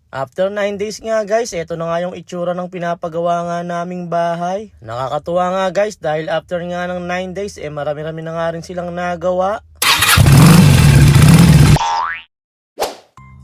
After 9 days nga guys, eto na nga yung itsura ng pinapagawa nga naming bahay. Nakakatuwa nga guys dahil after nga ng 9 days marami-rami na nga rin silang nagawa.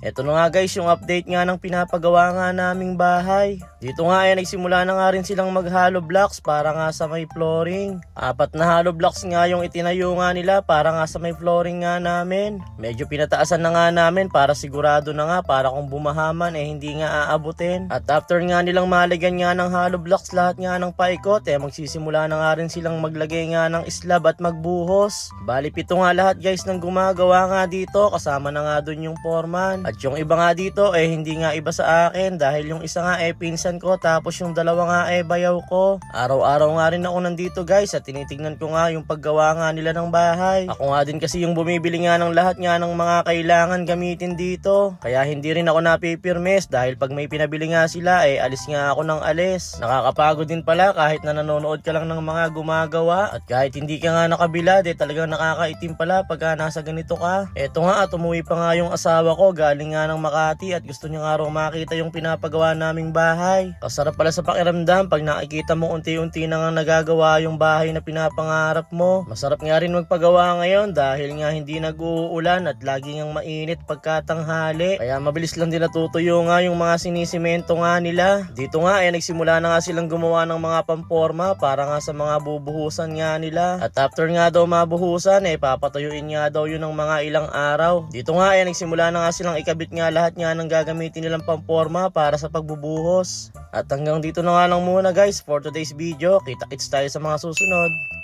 Eto na nga guys yung update nga ng pinapagawa nga naming bahay. Dito nga nagsimula na nga rin silang mag-hollow blocks para nga sa may flooring. 4 na hollow blocks nga yung itinayo nga nila para nga sa may flooring nga namin. Medyo pinataasan na nga namin para sigurado na nga para kung bumahaman hindi nga aabutin. At after nga nilang maligan nga ng hollow blocks lahat nga ng paikot magsisimula na nga rin silang maglagay nga ng slab at magbuhos. Bali 7 nga lahat guys ng gumagawa nga dito, kasama na nga dun yung foreman. At yung iba nga dito hindi nga iba sa akin dahil yung isa nga pinsan ko tapos yung dalawa nga bayaw ko. Araw-araw nga rin ako nandito guys at tinitignan ko nga yung paggawa nga nila ng bahay. Ako nga din kasi yung bumibili nga ng lahat nga ng mga kailangan gamitin dito. Kaya hindi rin ako napipirmes dahil pag may pinabili nga sila alis nga ako ng alis. Nakakapagod din pala kahit na nanonood ka lang ng mga gumagawa at kahit hindi ka nga nakabila talagang nakakaitim pala pagka nasa ganito ka. Eto nga umuwi pa nga yung asawa ko galing nga ng Makati at gusto niya nga raw makita yung pinapagawa naming bahay. Kasarap pala sa pakiramdam pag nakikita mo unti-unti na nga nagagawa yung bahay na pinapangarap mo. Masarap nga rin magpagawa ngayon dahil nga hindi nag-uulan at lagi ngang mainit pagkatanghali. Kaya mabilis lang din natutuyo nga yung mga sinisimento nga nila. Dito nga nagsimula na nga silang gumawa ng mga pamporma para nga sa mga bubuhusan nga nila. At after nga daw mabuhusan papatuyuin nga daw yun ng mga ilang araw. Dito nga nagsimula na nga silang ikabit nga lahat nga ng gagamitin nilang pamporma para sa pagbubuhos. At hanggang dito na nga lang muna guys for today's video. Kita-kits tayo sa mga susunod.